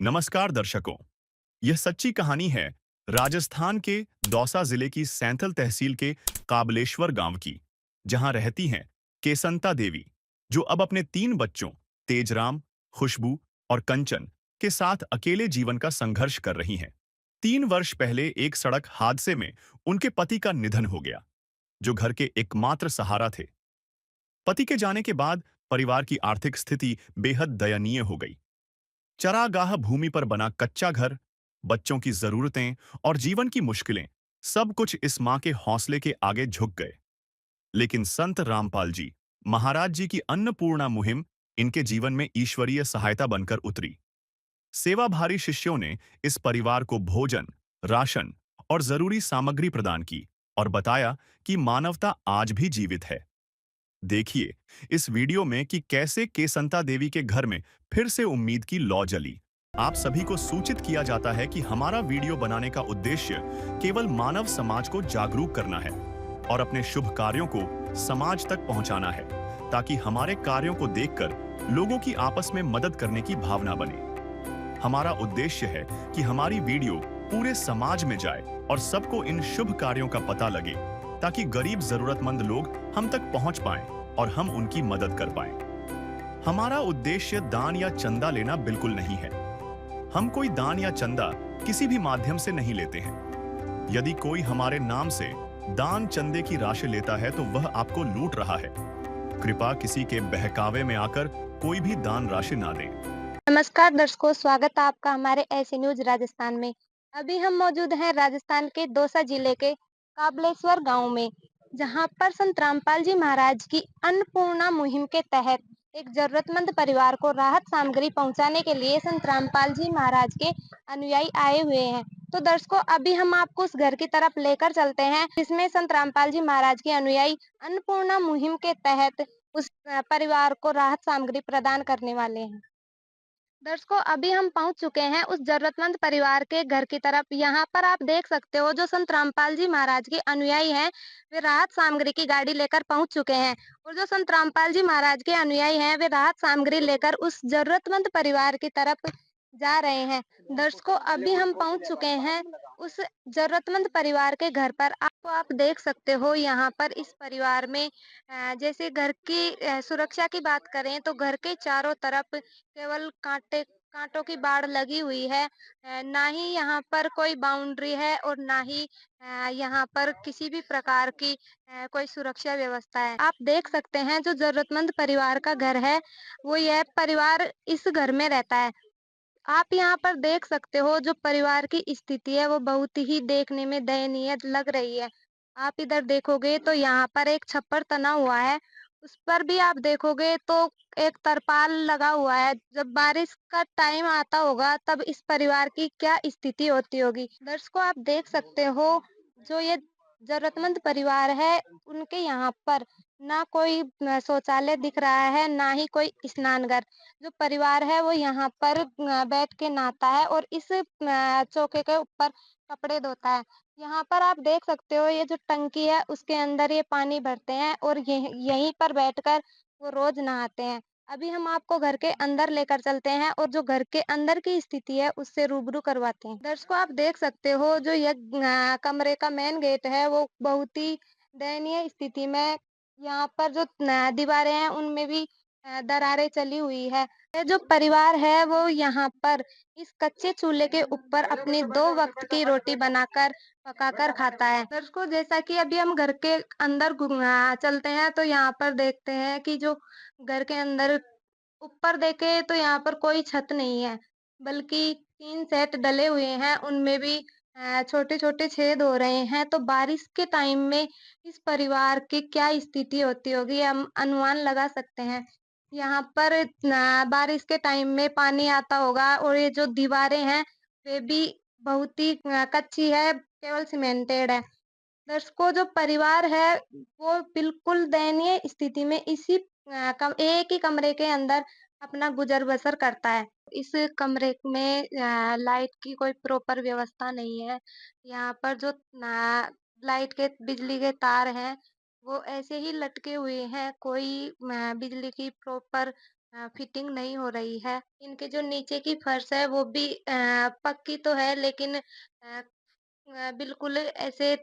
नमस्कार दर्शकों। यह सच्ची कहानी है राजस्थान के दौसा जिले की सैंथल तहसील के काबलेश्वर गांव की, जहां रहती हैं केसंता देवी, जो अब अपने 3 बच्चों तेजराम, खुशबू और कंचन के साथ अकेले जीवन का संघर्ष कर रही हैं। 3 वर्ष पहले एक सड़क हादसे में उनके पति का निधन हो गया, जो घर के एकमात्र सहारा थे। पति के जाने के बाद परिवार की आर्थिक स्थिति बेहद दयनीय हो गई। चरागाह भूमि पर बना कच्चा घर, बच्चों की जरूरतें और जीवन की मुश्किलें, सब कुछ इस मां के हौसले के आगे झुक गए। लेकिन संत रामपाल जी, महाराज जी की अन्नपूर्णा मुहिम इनके जीवन में ईश्वरीय सहायता बनकर उतरी। सेवाभारी शिष्यों ने इस परिवार को भोजन, राशन और जरूरी सामग्री प्रदान की और बताया कि मानवता आज भी जीवित है। देखिए इस वीडियो में कि कैसे केसंता देवी के घर में फिर से उम्मीद की लौ जली। आप सभी को सूचित किया जाता है कि हमारा वीडियो बनाने का उद्देश्य केवल मानव समाज को जागरूक करना है और अपने शुभ कार्यों को समाज तक पहुंचाना है, ताकि हमारे कार्यों को देखकर लोगों की आपस में मदद करने की भावना बने। हमारा उद्देश्य है कि हमारी वीडियो पूरे समाज में जाए और सबको इन शुभ कार्यों का पता लगे, ताकि गरीब जरूरतमंद लोग हम तक पहुंच पाएं और हम उनकी मदद कर पाएं। हमारा उद्देश्य दान या चंदा लेना बिल्कुल नहीं है। हम कोई दान या चंदा किसी भी माध्यम से नहीं लेते हैं। यदि कोई हमारे नाम से दान चंदे की राशि लेता है तो वह आपको लूट रहा है। कृपया किसी के बहकावे में आकर कोई भी दान राशि ना दें। नमस्कार दर्शकों, स्वागत है आपका हमारे ऐसी न्यूज राजस्थान में। अभी हम मौजूद हैं राजस्थान के दौसा जिले के काबलेश्वर गांव में, जहां पर संत रामपाल जी महाराज की अन्नपूर्णा मुहिम के तहत एक जरूरतमंद परिवार को राहत सामग्री पहुंचाने के लिए संत रामपाल जी महाराज के अनुयायी आए हुए हैं। तो दर्शकों, अभी हम आपको उस घर की तरफ लेकर चलते हैं जिसमें संत रामपाल जी महाराज के अनुयायी अन्नपूर्णा मुहिम के तहत उस परिवार को राहत सामग्री प्रदान करने वाले हैं। दर्शकों, अभी हम पहुंच चुके हैं उस जरूरतमंद परिवार के घर की तरफ। यहाँ पर आप देख सकते हो, जो संत रामपाल जी महाराज के अनुयायी हैं, वे राहत सामग्री की गाड़ी लेकर पहुंच चुके हैं। और जो संत रामपाल जी महाराज के अनुयायी हैं, वे राहत सामग्री लेकर उस जरूरतमंद परिवार की तरफ जा रहे हैं। दर्शकों, अभी हम पहुंच चुके हैं उस जरूरतमंद परिवार के घर पर। आपको आप देख सकते हो, यहाँ पर इस परिवार में जैसे घर की सुरक्षा की बात करें तो घर के चारों तरफ केवल कांटों की बाड़ लगी हुई है। ना ही यहाँ पर कोई बाउंड्री है और ना ही यहाँ पर किसी भी प्रकार की कोई सुरक्षा व्यवस्था है। आप देख सकते हैं, जो जरूरतमंद परिवार का घर है, वो यह परिवार इस घर में रहता है। आप यहाँ पर देख सकते हो, जो परिवार की स्थिति है वो बहुत ही देखने में दयनीय लग रही है। आप इधर देखोगे तो यहाँ पर एक छप्पर तना हुआ है, उस पर भी आप देखोगे तो एक तरपाल लगा हुआ है। जब बारिश का टाइम आता होगा तब इस परिवार की क्या स्थिति होती होगी। दर्शकों, आप देख सकते हो, जो ये जरूरतमंद परिवार है, उनके यहाँ पर ना कोई शौचालय दिख रहा है, ना ही कोई स्नानघर। जो परिवार है वो यहाँ पर बैठ के नहाता है और इस चौके के ऊपर कपड़े धोता है। यहाँ पर आप देख सकते हो, ये जो टंकी है उसके अंदर ये पानी भरते हैं और यहीं पर बैठकर वो रोज नहाते हैं। अभी हम आपको घर के अंदर लेकर चलते हैं और जो घर के अंदर की स्थिति है उससे रूबरू करवाते हैं। दर्शकों, आप देख सकते हो, जो ये कमरे का मेन गेट है वो बहुत ही दयनीय स्थिति में, यहाँ पर जो दीवारें हैं उनमें भी दरारें चली हुई है। ये जो परिवार है वो यहाँ पर इस कच्चे चूल्हे के ऊपर अपनी 2 वक्त की रोटी बनाकर पकाकर खाता है। दर्शकों, जैसा कि अभी हम घर के अंदर चलते हैं तो यहाँ पर देखते हैं कि जो घर के अंदर ऊपर देखे तो यहाँ पर कोई छत नहीं है, बल्कि 3 सेट डले हुए हैं, उनमें भी छोटे-छोटे छेद हो रहे हैं। तो बारिश के टाइम में इस परिवार की क्या स्थिति होती होगी, हम अनुमान लगा सकते हैं। यहाँ पर बारिश के टाइम में पानी आता होगा और ये जो दीवारें हैं, वे भी बहुत ही कच्ची है, केवल सीमेंटेड है। दर्शकों, जो परिवार है वो बिल्कुल दयनीय स्थिति में इसी एक ही कमरे के अंदर अपना गुजर बसर करता है। इस कमरे में लाइट की कोई प्रॉपर व्यवस्था नहीं है। यहाँ पर जो लाइट के बिजली के तार हैं वो ऐसे ही लटके हुए हैं। कोई बिजली की प्रॉपर फिटिंग नहीं हो रही है। इनके जो नीचे की फर्श है वो भी पक्की तो है, लेकिन बिल्कुल ऐसे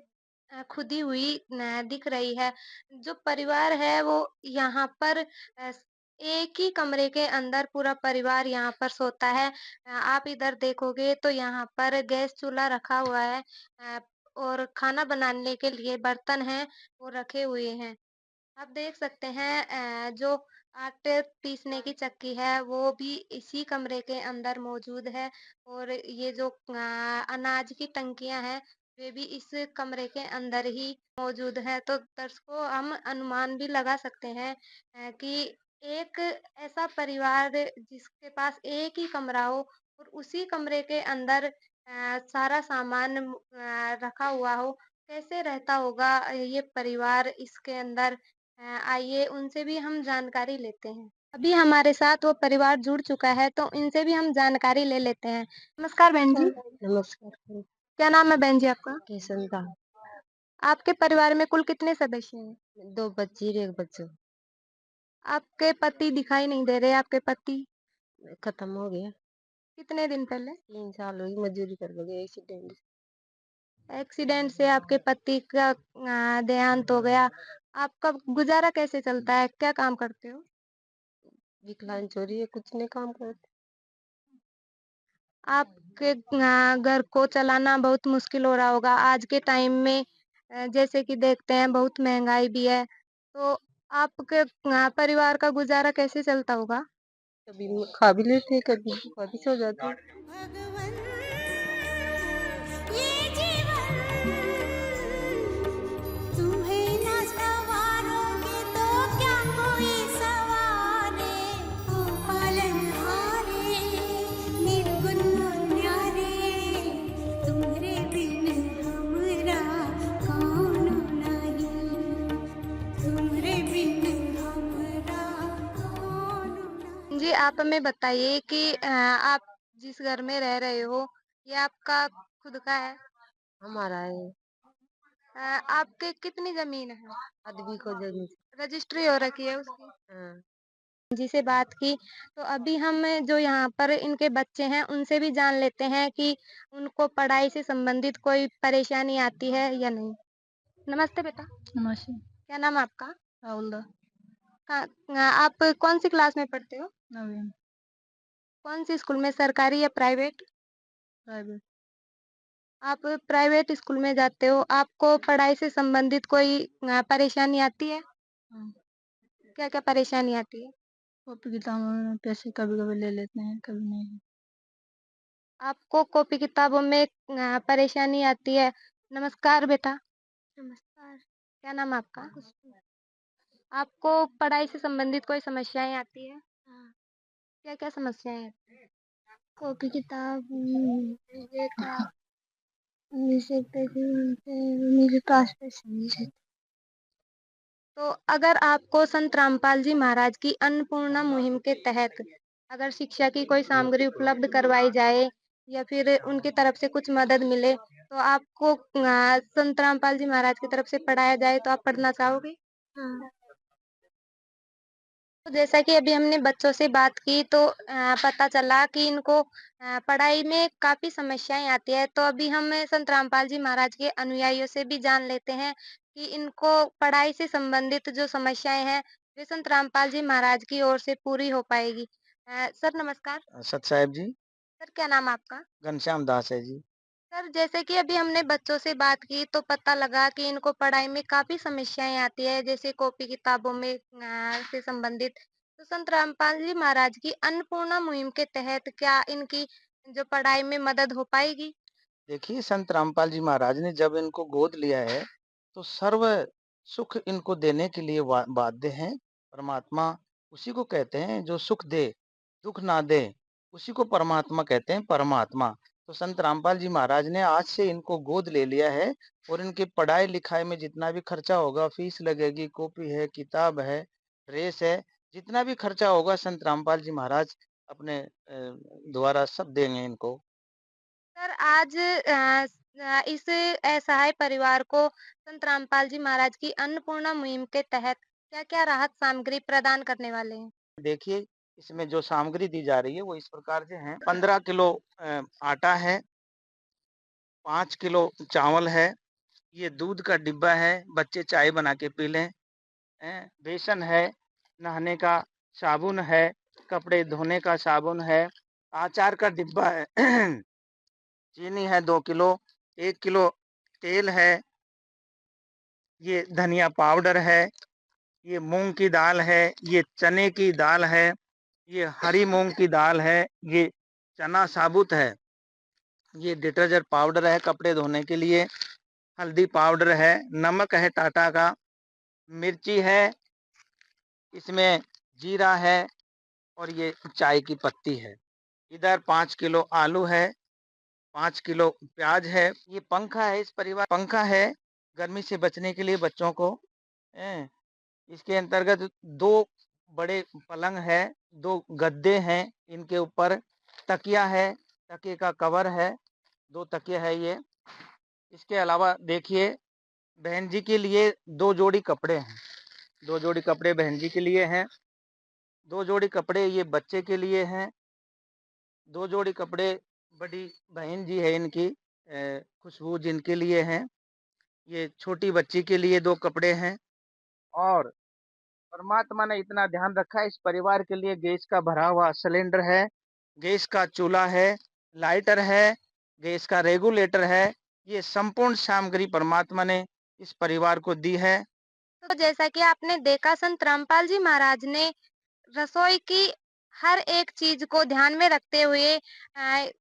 खुदी हुई दिख रही है। जो परिवार है वो यहाँ पर एक ही कमरे के अंदर पूरा परिवार यहाँ पर सोता है। आप इधर देखोगे तो यहाँ पर गैस चूल्हा रखा हुआ है, और खाना बनाने के लिए बर्तन हैं वो रखे हुए हैं। आप देख सकते हैं जो आटे पीसने की चक्की है वो भी इसी कमरे के अंदर मौजूद है, और ये जो अनाज की टंकियां हैं वे भी इस कमरे के अंदर ही मौजूद है। तो दर्शकों, हम अनुमान भी लगा सकते हैं कि एक ऐसा परिवार जिसके पास एक ही कमरा हो और उसी कमरे के अंदर सारा सामान रखा हुआ हो, कैसे रहता होगा ये परिवार इसके अंदर। आइए उनसे भी हम जानकारी लेते हैं। अभी हमारे साथ वो परिवार जुड़ चुका है, तो इनसे भी हम जानकारी ले लेते हैं। नमस्कार बहन जी। नमस्कार। क्या नाम है बहन जी आपका? किसनता आपके परिवार में कुल कितने सदस्य हैं? 2 बच्ची और 1 बच्चा आपके पति दिखाई नहीं दे रहे, आपके पति खत्म हो गया। कितने दिन पहले? 3 साल हो गई मजदूरी करके गए एक्सीडेंट से। एक्सीडेंट से आपके पति का देहांत हो गया। आपका गुजारा कैसे चलता है? क्या काम करते हो? विकलांग छोरी है, कुछ नहीं काम करते। आपके घर को चलाना बहुत मुश्किल हो रहा होगा आज के टाइम में। जैसे कि देखते हैं बहुत महंगाई भी है, तो आपके परिवार का गुजारा कैसे चलता होगा? कभी खा भी लेते हैं, कभी भूखा भी सो जाते हैं। भगवन ये जीवन तुम्हें न सवारोगे तो क्या कोई सवारे। ओ पालनहारे निर्गुण न्यारे, तुम्हारे बिन हमरा कौन नहीं, तुम्हारे बिन हमरा कौन नहीं। जी, आप हमें बताइए कि आप जिस घर में रह रहे हो, ये आपका खुद का है? हमारा है आपके कितनी ज़मीन है? आदमी को जमीन। रजिस्ट्री हो रखी है उसकी? हाँ, जी से बात की, तो अभी हम जो यहाँ पर इनके बच्चे हैं, उनसे भी जान लेते हैं कि उनको पढ़ाई से संबंधित कोई परेशानी आती है या नहीं। नमस्ते बेटा। नमस्ते। क्या नाम है आपका? राहुल दा आप कौन-सी क्लास में पढ़ते हो? नवीन कौन-सी स्कूल में, सरकारी या प्राइवेट? प्राइवेट आप प्राइवेट स्कूल में जाते हो, आपको पढ़ाई से संबंधित कोई परेशानी आती है? हाँ, क्या-क्या परेशानी आती है? कॉपी किताबों में पैसे कभी-कभी ले लेते हैं, कभी नहीं। आपको कॉपी किताबों में परेशानी आती है। नमस्कार बेटा। नमस्कार। क्या नाम है आपका? आपको पढ़ाई से संबंधित कोई समस्याएँ आती हैं? हाँ। क्या-क्या समस्याएँ आती हैं? कॉपी किताब मुझे का मुझे पैसे मिलते हैं, मेरे पास पैसे नहीं रहते। तो अगर आपको संत रामपाल जी महाराज की अन्नपूर्णा मुहिम के तहत अगर शिक्षा की कोई सामग्री उपलब्ध करवाई जाए या फिर उनकी तरफ से कुछ मदद मिले, तो आपको संत रामपाल जी महाराज की तरफ से पढ़ाया जाए तो आप पढ़ना चाहोगे? हाँ। तो जैसा कि अभी हमने बच्चों से बात की, तो पता चला कि इनको पढ़ाई में काफ़ी समस्याएँ आती हैं। तो अभी हम संत रामपाल जी महाराज के अनुयायियों से भी जान लेते हैं कि इनको पढ़ाई से संबंधित जो समस्याएँ हैं, वे संत रामपाल जी महाराज की ओर से पूरी हो पाएगी। सर नमस्कार। सत साहेब जी। सर क्या नाम है आपका? घनश्याम दास है जी। सर जैसे कि अभी हमने बच्चों से बात की, तो पता लगा कि इनको पढ़ाई में काफ़ी समस्याएँ आती है, जैसे कॉपी किताबों में से संबंधित। तो संत रामपाल जी महाराज की अन्नपूर्णा मुहिम के तहत क्या इनकी जो पढ़ाई में मदद हो पाएगी? देखिए, संत रामपाल जी महाराज ने जब इनको गोद लिया है तो सर्व सुख इनको देने के लिए बाध्य हैं। परमात्मा उसी को कहते हैं जो सुख दे, दुख ना दे, उसी को परमात्मा कहते हैं, परमात्मा। तो संत रामपाल जी महाराज ने आज से इनको गोद ले लिया है और इनकी पढ़ाई लिखाई में जितना भी खर्चा होगा, फीस लगेगी, कॉपी है, किताब है, ड्रेस है, जितना भी खर्चा होगा संत रामपाल जी महाराज अपने द्वारा सब देंगे इनको। सर आज इस असहाय परिवार को संत रामपाल जी महाराज की अन्नपूर्णा मुहिम के तहत क्या-क्या राहत सामग्री प्रदान करने वाले हैं? देखिए, इसमें जो सामग्री दी जा रही है वो इस प्रकार से है। 15 किलो आटा है, 5 किलो चावल है, ये दूध का डिब्बा है, बच्चे चाय बना के पी लें। बेसन है, नहाने का साबुन है, कपड़े धोने का साबुन है, अचार का डिब्बा है, चीनी है 2 किलो, 1 किलो तेल है, ये धनिया पाउडर है, ये मूंग की दाल है, ये चने की दाल है, ये हरी मूंग की दाल है, ये चना साबुत है, ये डिटर्जेंट पाउडर है कपड़े धोने के लिए, हल्दी पाउडर है, नमक है टाटा का, मिर्ची है, इसमें जीरा है और ये चाय की पत्ती है। इधर 5 किलो आलू है, 5 किलो प्याज है, ये पंखा है, इस परिवार पंखा है गर्मी से बचने के लिए बच्चों को। हैं, इसके अंतर्गत 2 बड़े पलंग है, 2 गद्दे हैं, इनके ऊपर तकिया है, तकिए का कवर है, 2 तकिए है ये। इसके अलावा देखिए बहन जी के लिए 2 जोड़ी कपड़े हैं, 2 जोड़ी कपड़े बहन जी के लिए हैं, 2 जोड़ी कपड़े ये बच्चे के लिए हैं, 2 जोड़ी कपड़े बड़ी बहन जी है इनकी खुशबू जिनके लिए हैं, ये छोटी बच्ची के लिए 2 कपड़े हैं। और परमात्मा ने इतना ध्यान रखा है इस परिवार के लिए गैस का भरा हुआ सिलेंडर है, गैस का चूल्हा है, लाइटर है, गैस का रेगुलेटर है, ये संपूर्ण सामग्री परमात्मा ने इस परिवार को दी है। तो जैसा कि आपने देखा, संत रामपाल जी महाराज ने रसोई की हर एक चीज को ध्यान में रखते हुए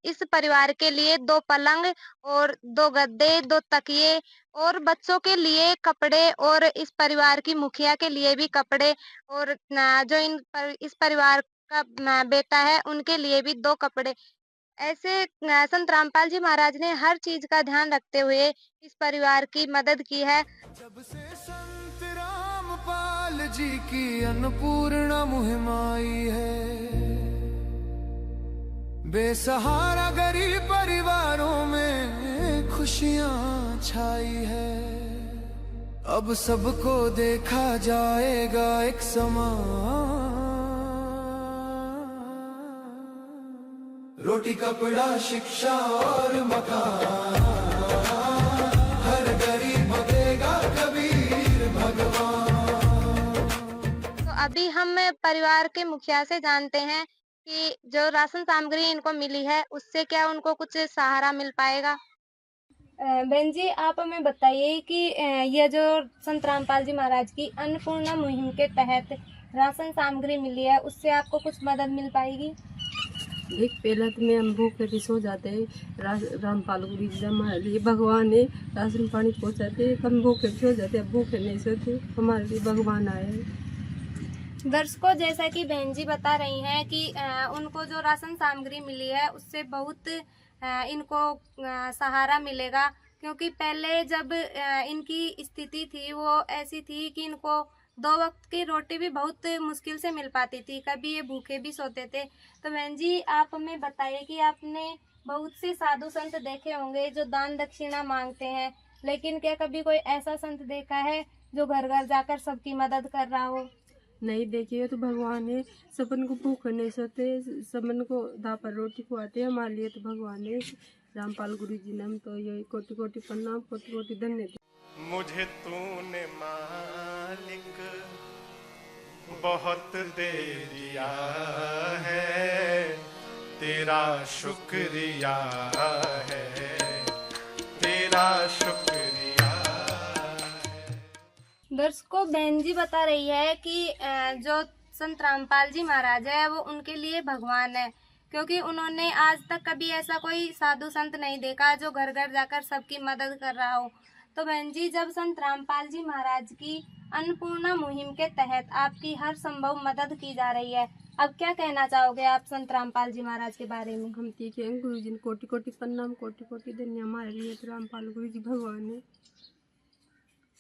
इस परिवार के लिए 2 पलंग और 2 गद्दे, 2 तकिए और बच्चों के लिए कपड़े और इस परिवार की मुखिया के लिए भी कपड़े और जो इस परिवार का बेटा है उनके लिए भी 2 कपड़े। ऐसे संत रामपाल जी महाराज ने हर चीज का ध्यान रखते हुए इस परिवार की मदद की है। जब से संत रामपाल जी की अन्नपूर्णा मुहिम आई है, बेसहारा गरीब परिवारों में खुशियां छाई है। अब सबको देखा जाएगा एक समान, रोटी कपड़ा शिक्षा और मकान, हर गरीब बनेगा कबीर भगवान। तो अभी हम परिवार के मुखिया से जानते हैं कि जो राशन सामग्री इनको मिली है उससे क्या उनको कुछ सहारा मिल पाएगा। बहन जी, आप हमें बताइए कि यह जो संत रामपाल जी महाराज की अन्नपूर्णा मुहिम के तहत राशन सामग्री मिली है उससे आपको कुछ मदद मिल पाएगी। देख पहले तो में हम भूखे भी सो जाते हैं, रामपाल गुरु जी हमारे लिए भगवान ने राशन पानी पहुँचाते, हम भूखे भी सो जाते, अब भूखे नहीं सोते, हमारे लिए भगवान आए हैं। दर्शकों, जैसा कि बहन जी बता रही हैं कि उनको जो राशन सामग्री मिली है उससे बहुत इनको सहारा मिलेगा, क्योंकि पहले जब इनकी स्थिति थी वो ऐसी थी कि इनको 2 वक्त की रोटी भी बहुत मुश्किल से मिल पाती थी, कभी ये भूखे भी सोते थे। तो बहन जी, आप हमें बताइए कि आपने बहुत से साधु संत देखे होंगे जो दान दक्षिणा मांगते हैं, लेकिन क्या कभी कोई ऐसा संत देखा है जो घर घर जाकर सबकी मदद कर रहा हो। नहीं देखिए तो भगवान है, सबन को भूखे नहीं सोते, सबन को दापर रोटी खुआते, हमारे लिए तो भगवान है रामपाल गुरु जी ने। हम तो यही कोटि कोटि प्रणाम, कोटि कोटि धन्यवाद। मुझे तूने मालिक बहुत दे दिया है, तेरा शुक्रिया है, तेरा शुक्रिया है। दर्शकों, बहन जी बता रही है कि जो संत रामपाल जी महाराज है वो उनके लिए भगवान है, क्योंकि उन्होंने आज तक कभी ऐसा कोई साधु संत नहीं देखा जो घर घर जाकर सबकी मदद कर रहा हो। तो बहन जी, जब संत रामपाल जी महाराज की अन्नपूर्णा मुहिम के तहत आपकी हर संभव मदद की जा रही है, अब क्या कहना चाहोगे आप संत रामपाल जी महाराज के बारे में। हम ठीक है, गुरु जी ने कोटि कोटि प्रणाम, कोटि कोटि धन्यवाद, हमारे लिए तो रामपाल गुरु जी भगवान है।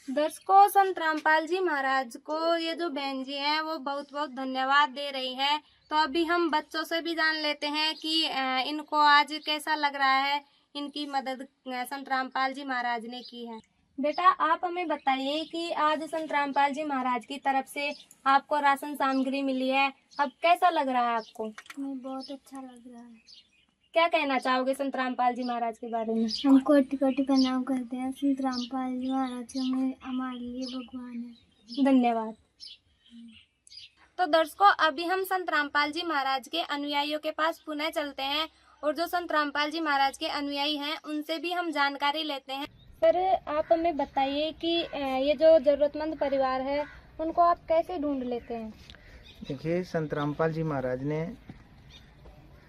दर्शकों, संत रामपाल जी महाराज को ये जो बहन जी हैं वो बहुत बहुत धन्यवाद दे रही हैं। तो अभी हम बच्चों से भी जान लेते हैं कि इनको आज कैसा लग रहा है, इनकी मदद संत रामपाल जी महाराज ने की है। बेटा आप हमें बताइए कि आज संत रामपाल जी महाराज की तरफ से आपको राशन सामग्री मिली है, अब कैसा लग रहा है आपको? हमें बहुत अच्छा लग रहा है। क्या कहना चाहोगे संत रामपाल जी महाराज के बारे में? हम कोटि कोटि प्रणाम करते हैं। संत रामपाल जी महाराज हमारे लिए भगवान है। धन्यवाद। तो दर्शकों अभी हम संत रामपाल जी महाराज के अनुयायियों के पास पुनः चलते हैं और जो संत रामपाल जी महाराज के अनुयायी हैं उनसे भी हम जानकारी लेते हैं। सर आप हमें बताइए कि ये जो जरूरतमंद परिवार है उनको आप कैसे ढूंढ लेते हैं? देखिए, संत रामपाल जी महाराज ने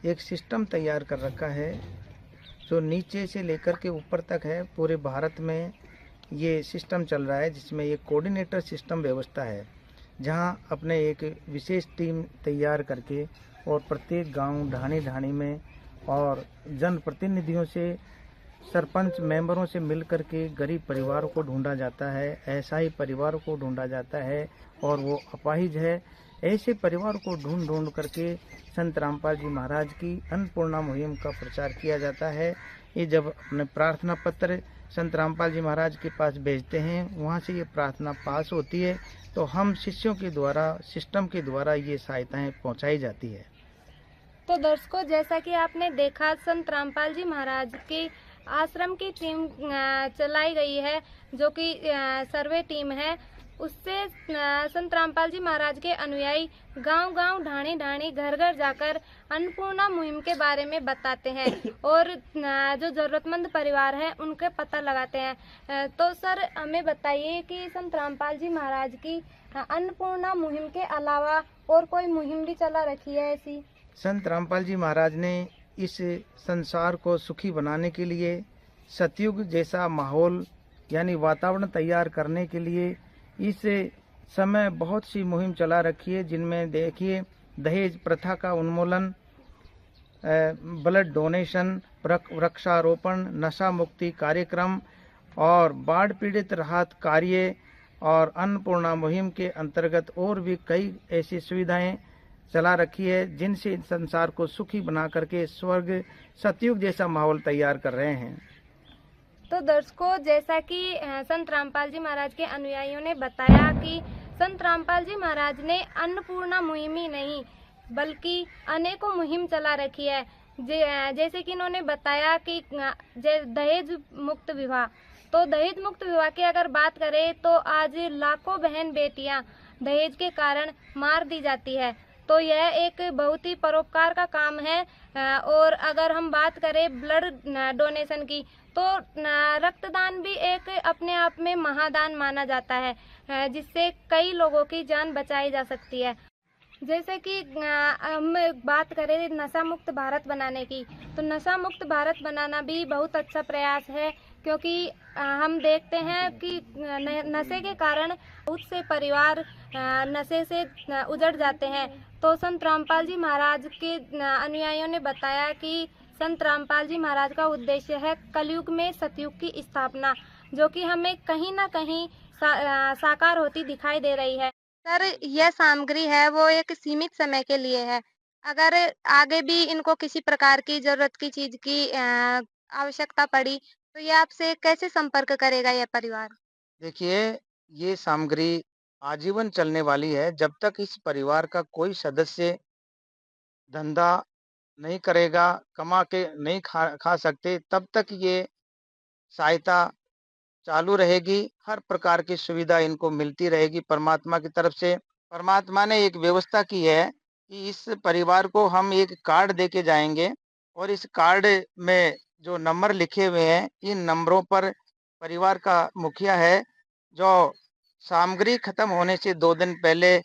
एक सिस्टम तैयार कर रखा है जो नीचे से लेकर के ऊपर तक है। पूरे भारत में ये सिस्टम चल रहा है जिसमें ये कोऑर्डिनेटर सिस्टम व्यवस्था है, जहां अपने एक विशेष टीम तैयार करके और प्रत्येक गांव ढाणी ढाणी में और जनप्रतिनिधियों से, सरपंच मेंबरों से मिल करके गरीब परिवारों को ढूंढा जाता है, असहाय परिवारों को ढूंढा जाता है और वो अपाहिज है, ऐसे परिवार को ढूंढ ढूंढ करके संत रामपाल जी महाराज की अन्नपूर्णा मुहिम का प्रचार किया जाता है। ये जब अपने प्रार्थना पत्र संत रामपाल जी महाराज के पास भेजते हैं, वहाँ से ये प्रार्थना पास होती है तो हम शिष्यों के द्वारा, सिस्टम के द्वारा ये सहायताएं पहुँचाई जाती है। तो दर्शकों जैसा कि आपने देखा संत रामपाल जी महाराज के आश्रम की टीम चलाई गई है जो कि सर्वे टीम है, उससे संत रामपाल जी महाराज के अनुयायी गांव-गांव, ढाणी-ढाणी, घर-घर जाकर अन्नपूर्णा मुहिम के बारे में बताते हैं और जो जरूरतमंद परिवार हैं उनके पता लगाते हैं। तो सर हमें बताइए कि संत रामपाल जी महाराज की अन्नपूर्णा मुहिम के अलावा और कोई मुहिम भी चला रखी है ऐसी? संत रामपाल जी महाराज ने इस संसार को सुखी बनाने के लिए, सतयुग जैसा माहौल यानी वातावरण तैयार करने के लिए इस समय बहुत सी मुहिम चला रखी है, जिनमें देखिए दहेज प्रथा का उन्मूलन, ब्लड डोनेशन, वृक्षारोपण, नशा मुक्ति कार्यक्रम और बाढ़ पीड़ित राहत कार्य और अन्नपूर्णा मुहिम के अंतर्गत और भी कई ऐसी सुविधाएं चला रखी है जिनसे संसार को सुखी बना करके स्वर्ग सतयुग जैसा माहौल तैयार कर रहे हैं। तो दर्शकों जैसा कि संत रामपाल जी महाराज के अनुयायियों ने बताया कि संत रामपाल जी महाराज ने अन्नपूर्णा मुहिम ही नहीं बल्कि अनेकों मुहिम चला रखी है। जैसे कि इन्होंने बताया कि दहेज मुक्त विवाह, तो दहेज मुक्त विवाह की अगर बात करें तो आज लाखों बहन बेटियां दहेज के कारण मार दी जाती है, तो यह एक बहुत ही परोपकार का काम है। और अगर हम बात करें ब्लड डोनेशन की, तो रक्तदान भी एक अपने आप में महादान माना जाता है, जिससे कई लोगों की जान बचाई जा सकती है। जैसे कि हम बात करें नशा मुक्त भारत बनाने की, तो नशा मुक्त भारत बनाना भी बहुत अच्छा प्रयास है, क्योंकि हम देखते हैं कि नशे के कारण बहुत से परिवार नशे से उजड़ जाते हैं। तो संत रामपाल जी महाराज के अनुयायियों ने बताया कि संत रामपाल जी महाराज का उद्देश्य है कलयुग में सतयुग की स्थापना, जो कि हमें कहीं ना कहीं साकार होती दिखाई दे रही है। सर यह सामग्री है वो एक सीमित समय के लिए है, अगर आगे भी इनको किसी प्रकार की जरूरत की चीज की आवश्यकता पड़ी तो ये आपसे कैसे संपर्क करेगा यह परिवार? देखिए, ये सामग्री आजीवन चलने वाली है। जब तक इस परिवार का कोई सदस्य धंधा नहीं करेगा, कमा के नहीं खा सकते, तब तक ये सहायता चालू रहेगी। हर प्रकार की सुविधा इनको मिलती रहेगी परमात्मा की तरफ से। परमात्मा ने एक व्यवस्था की है कि इस परिवार को हम एक कार्ड देके जाएंगे और इस कार्ड में जो नंबर लिखे हुए हैं, इन नंबरों पर परिवार का मुखिया है जो सामग्री खत्म होने से 2 दिन पहले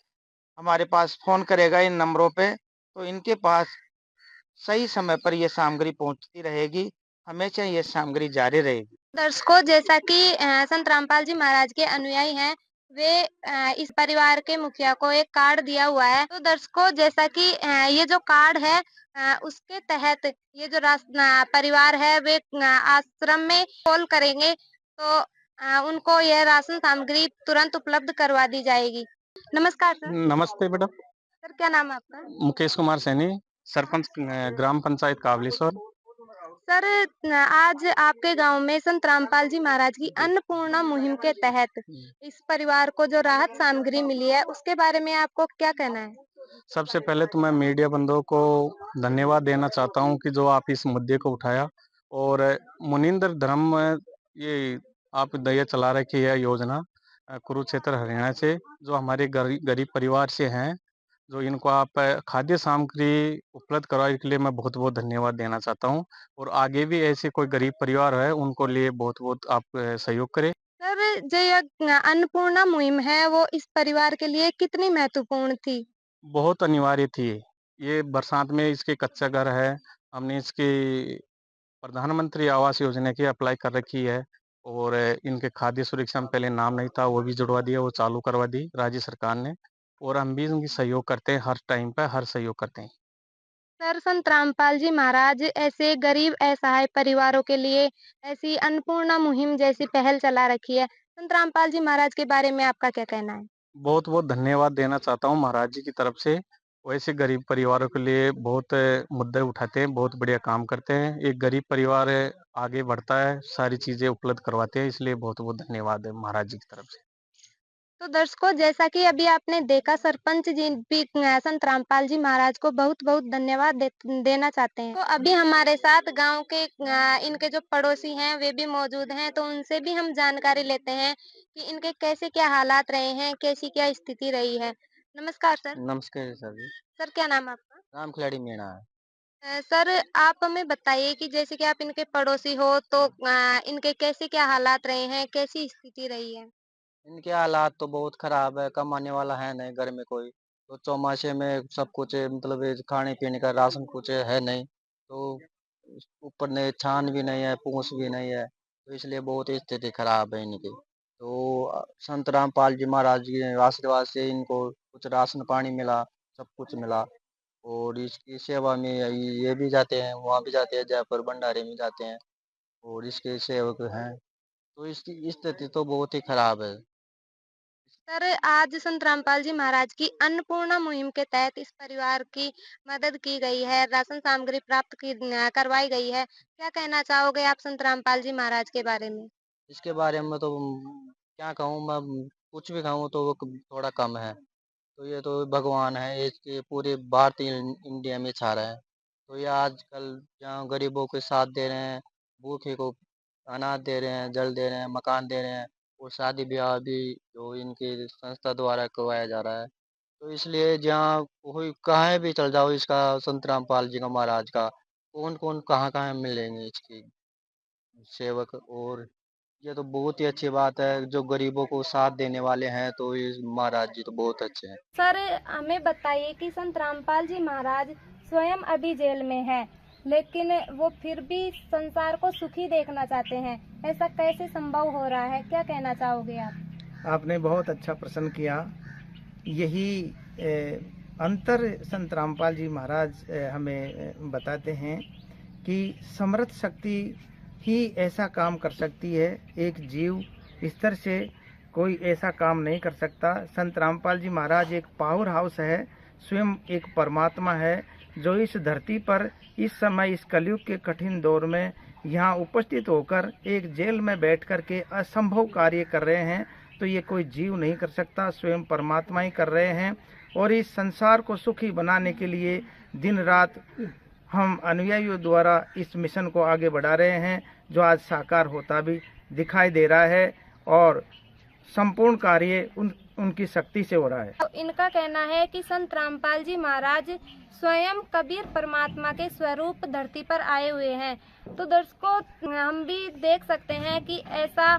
हमारे पास फोन करेगा इन नंबरों पे, तो इनके पास सही समय पर यह सामग्री पहुंचती रहेगी, हमेशा ये सामग्री जारी रहेगी। दर्शकों जैसा कि संत रामपाल जी महाराज के अनुयायी हैं, वे इस परिवार के मुखिया को एक कार्ड दिया हुआ है। तो दर्शकों जैसा कि ये जो कार्ड है उसके तहत ये जो परिवार है वे आश्रम में कॉल करेंगे तो उनको यह राशन सामग्री तुरंत उपलब्ध करवा दी जाएगी। नमस्कार सर। नमस्ते बेटा। सर क्या नाम है आपका? मुकेश कुमार सैनी, सरपंच ग्राम पंचायत काबलेश्वर। सर, आज आपके गांव में संत रामपाल जी महाराज की अन्नपूर्णा मुहिम के तहत इस परिवार को जो राहत सामग्री मिली है, उसके बारे में आपको क्या कहना है? सबसे पहले तो मैं मीडिया बंधुओं को धन्यवाद देना चाहता हूं कि जो आप इस मुद्दे को उठाया और मुनिंदर धर्म ये आप दया चला रखी है योजना कुरुक्षेत्र हरियाणा से जो हमारे गरीब परिवार से हैं, जो इनको आप खाद्य सामग्री उपलब्ध करवाने के लिए मैं बहुत बहुत धन्यवाद देना चाहता हूं और आगे भी ऐसे कोई गरीब परिवार है उनको लिए बहुत बहुत आप सहयोग करें। सर, जो ये अन्नपूर्णा मुहिम है, वो इस परिवार के लिए कितनी महत्वपूर्ण थी? बहुत अनिवार्य थी। ये बरसात में इसके कच्चा घर है, हमने इसकी प्रधानमंत्री आवास योजना की अप्लाई कर रखी है और इनके खाद्य सुरक्षा में पहले नाम नहीं था, वो भी जुड़वा दिया, वो चालू करवा दी राज्य सरकार ने और हम भी उनकी सहयोग करते हैं, हर टाइम पे हर सहयोग करते हैं। सर, संत रामपाल जी महाराज ऐसे गरीब असहाय परिवारों के लिए ऐसी अन्नपूर्णा मुहिम जैसी पहल चला रखी है। संत रामपाल जी महाराज के बारे में आपका क्या कहना है? बहुत बहुत धन्यवाद देना चाहता हूँ महाराज जी की तरफ से। वैसे गरीब परिवारों के लिए बहुत मुद्दे उठाते हैं, बहुत बढ़िया काम करते हैं। एक गरीब परिवार आगे बढ़ता है, सारी चीजें उपलब्ध करवाते हैं, इसलिए बहुत बहुत धन्यवाद है महाराज जी की तरफ से। तो दर्शकों, जैसा कि अभी आपने देखा, सरपंच जी भी संत रामपाल जी महाराज को बहुत-बहुत धन्यवाद देना चाहते हैं। तो अभी हमारे साथ गांव के इनके जो पड़ोसी हैं वे भी मौजूद हैं, तो उनसे भी हम जानकारी लेते हैं कि इनके कैसे क्या हालात रहे हैं, कैसी क्या स्थिति रही है। नमस्कार सर। नमस्कार सर जी। सर, क्या नाम है आपका? राम खिलाड़ी मीणा है। सर, आप हमें बताइए कि जैसे कि आप इनके पड़ोसी हो, तो इनके कैसे क्या हालात रहे हैं, कैसी स्थिति रही है? इनके हालात तो बहुत खराब है, कमाने वाला है नहीं घर में कोई। तो चौमासे में सब कुछ मतलब ये खाने पीने का राशन कुछ है नहीं। तो ऊपर ने छान भी नहीं है, पूंछ भी नहीं है। तो इसलिए बहुत स्थिति खराब है इनकी। तो संत रामपाल जी महाराज के आशीर्वाद से इनको कुछ राशन पानी मिला, सब कुछ मिला। और इसकी सेवा में ये भी जाते हैं, वहाँ भी जाते हैं, जयपुर भंडारे में जाते हैं और इसके सेवक हैं। तो इसकी स्थिति तो बहुत ही खराब है। सर, आज संत रामपाल जी महाराज की अन्नपूर्णा मुहिम के तहत इस परिवार की मदद की गई है, राशन सामग्री प्राप्त करवाई गई है। क्या कहना चाहोगे आप संत रामपाल जी महाराज के बारे में? इसके बारे में तो क्या कहूँ मैं, कुछ भी कहूँ तो वो थोड़ा कम है। तो ये तो भगवान है, ये इसके पूरे भारतीय इंडिया में छा रहा है। तो ये आजकल जहाँ गरीबों के साथ दे रहे हैं, भूखे को अनाज दे रहे हैं, जल दे रहे हैं, मकान दे रहे हैं और शादी ब्याह भी जो इनकी संस्था द्वारा करवाया जा रहा है। तो इसलिए जहाँ कोई कहीं भी चल जाओ, इसका संत रामपाल जी का महाराज का कौन कौन कहाँ कहाँ मिलेंगे इसकी सेवक। और ये तो बहुत ही अच्छी बात है, जो गरीबों को साथ देने वाले हैं, तो ये महाराज जी तो बहुत अच्छे हैं। सर, हमें बताइए कि संत रामपाल जी महाराज स्वयं अभी जेल में हैं, लेकिन वो फिर भी संसार को सुखी देखना चाहते हैं। ऐसा कैसे संभव हो रहा है? क्या कहना चाहोगे आप? आपने बहुत अच्छा प्रश्न किया। यही अंतर संत रामपाल जी महाराज हमें बताते हैं कि समर्थ शक्ति ही ऐसा काम कर सकती है, एक जीव स्तर से कोई ऐसा काम नहीं कर सकता। संत रामपाल जी महाराज एक पावर हाउस है, स्वयं एक परमात्मा है, जो इस धरती पर इस समय इस कलयुग के कठिन दौर में यहाँ उपस्थित होकर एक जेल में बैठ कर के असंभव कार्य कर रहे हैं। तो ये कोई जीव नहीं कर सकता, स्वयं परमात्मा ही कर रहे हैं। और इस संसार को सुखी बनाने के लिए दिन रात हम अनुयायियों द्वारा इस मिशन को आगे बढ़ा रहे हैं, जो आज साकार होता भी दिखाई दे रहा है और संपूर्ण कार्य उनकी शक्ति से हो रहा है। तो इनका कहना है कि संत रामपाल जी महाराज स्वयं कबीर परमात्मा के स्वरूप धरती पर आए हुए हैं। तो दर्शकों, हम भी देख सकते हैं कि ऐसा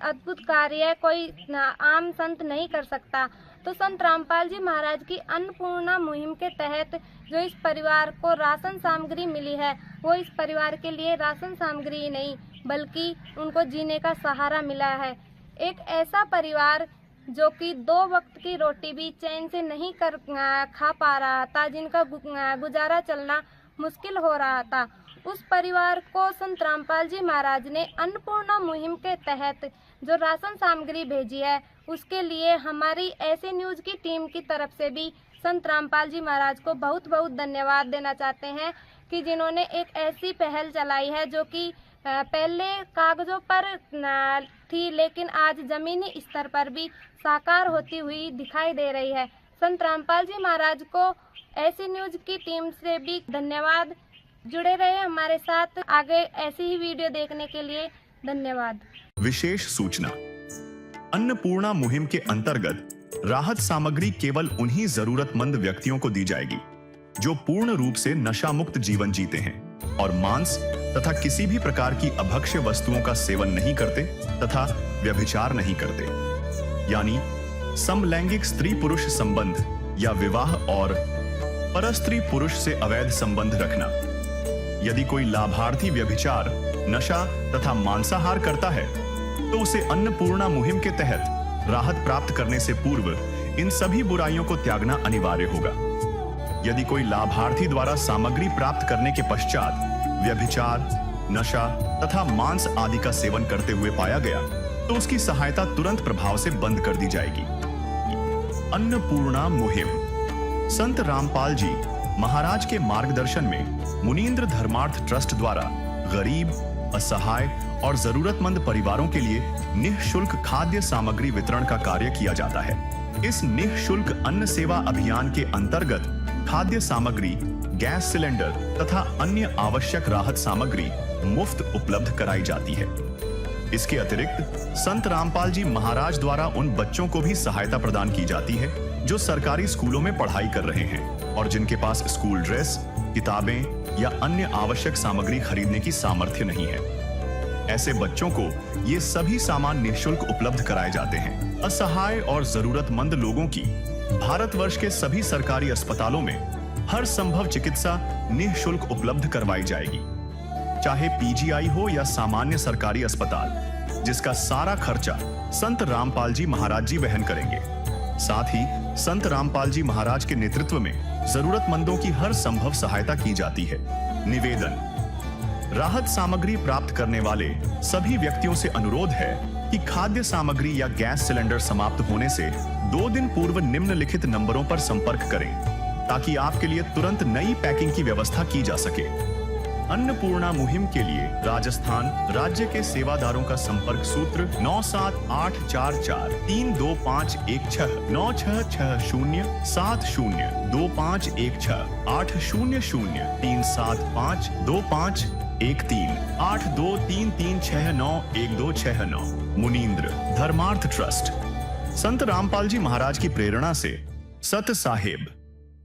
अद्भुत कार्य कोई आम संत नहीं कर सकता। तो संत रामपाल जी महाराज की अन्नपूर्णा मुहिम के तहत जो इस परिवार को राशन सामग्री मिली है, वो इस परिवार के लिए राशन सामग्री ही नहीं बल्कि उनको जीने का सहारा मिला है। एक ऐसा परिवार जो कि 2 वक्त की रोटी भी चैन से नहीं खा पा रहा था, जिनका गुजारा चलना मुश्किल हो रहा था, उस परिवार को संत रामपाल जी महाराज ने अन्नपूर्णा मुहिम के तहत जो राशन सामग्री भेजी है, उसके लिए हमारी ऐसे न्यूज़ की टीम की तरफ से भी संत रामपाल जी महाराज को बहुत बहुत धन्यवाद देना चाहते हैं, कि जिन्होंने एक ऐसी पहल चलाई है जो कि पहले कागजों पर थी, लेकिन आज जमीनी स्तर पर भी साकार होती हुई दिखाई दे रही है। संत रामपाल जी महाराज को ऐसी न्यूज़ की टीम से भी धन्यवाद। जुड़े रहे हमारे साथ, आगे ऐसी ही वीडियो देखने के लिए धन्यवाद। विशेष सूचना, अन्नपूर्णा मुहिम के अंतर्गत राहत सामग्री केवल उन्हीं जरूरतमंद व्यक्तियों को दी जाएगी जो पूर्ण रूप से नशा मुक्त जीवन जीते हैं और मांस तथा किसी भी प्रकार की अभक्ष्य वस्तुओं का सेवन नहीं करते तथा व्यभिचार नहीं करते, यानी समलैंगिक स्त्री पुरुष संबंध या विवाह और परस्त्री पुरुष से अवैध संबंध रखना। यदि कोई लाभार्थी व्यभिचार, नशा तथा मांसाहार करता है तो उसे अन्नपूर्णा मुहिम के तहत राहत प्राप्त करने से पूर्व इन सभी बुराइयों को त्यागना अनिवार्य होगा। यदि कोई लाभार्थी द्वारा सामग्री प्राप्त करने के पश्चात व्यभिचार, नशा तथा मांस आदि का सेवन करते हुए पाया गया तो उसकी सहायता तुरंत प्रभाव से बंद कर दी जाएगी। अन्नपूर्णा मुहिम संत रामपाल जी महाराज के मार्गदर्शन में मुनींद्र धर्मार्थ ट्रस्ट द्वारा गरीब, असहाय और जरूरतमंद परिवारों के लिए निःशुल्क खाद्य सामग्री वितरण का कार्य किया जाता है। इस निःशुल्क अन्न सेवा अभियान के अंतर्गत खाद्य सामग्री, गैस सिलेंडर तथा अन्य आवश्यक राहत सामग्री मुफ्त उपलब्ध कराई जाती है। इसके अतिरिक्त संत रामपाल जी महाराज द्वारा उन बच्चों को भी सहायता प्रदान की जाती है जो सरकारी स्कूलों में पढ़ाई कर रहे हैं और जिनके पास स्कूल ड्रेस, किताबें या अन्य आवश्यक सामग्री खरीदने की सामर्थ्य नहीं है। ऐसे बच्चों को ये सभी सामान निःशुल्क उपलब्ध कराए जाते हैं। असहाय और जरूरतमंद लोगों की भारतवर्ष के सभी सरकारी अस्पतालों में हर संभव चिकित्सा निःशुल्क उपलब्ध करवाई जाएगी, चाहे पीजीआई हो या सामान्य सरकारी अस्पताल, जिसका सारा खर्चा संत रामपाल जी महाराज जी वहन करेंगे। साथ ही संत रामपाल जी महाराज के नेतृत्व में जरूरतमंदों की हर संभव सहायता की जाती है। निवेदन, राहत सामग्री प्राप्त करने वाले सभी व्यक्तियों से अनुरोध है कि खाद्य सामग्री या गैस सिलेंडर समाप्त होने से 2 दिन पूर्व निम्नलिखित नंबरों पर संपर्क करें ताकि आपके लिए तुरंत नई पैकिंग की व्यवस्था की जा सके। अन्नपूर्णा मुहिम के लिए राजस्थान राज्य के सेवादारों का संपर्क सूत्र 9784432516 9660702516 80037525213 8233691269। मुनींद्र धर्मार्थ ट्रस्ट। संत रामपाल जी महाराज की प्रेरणा से सत साहेब।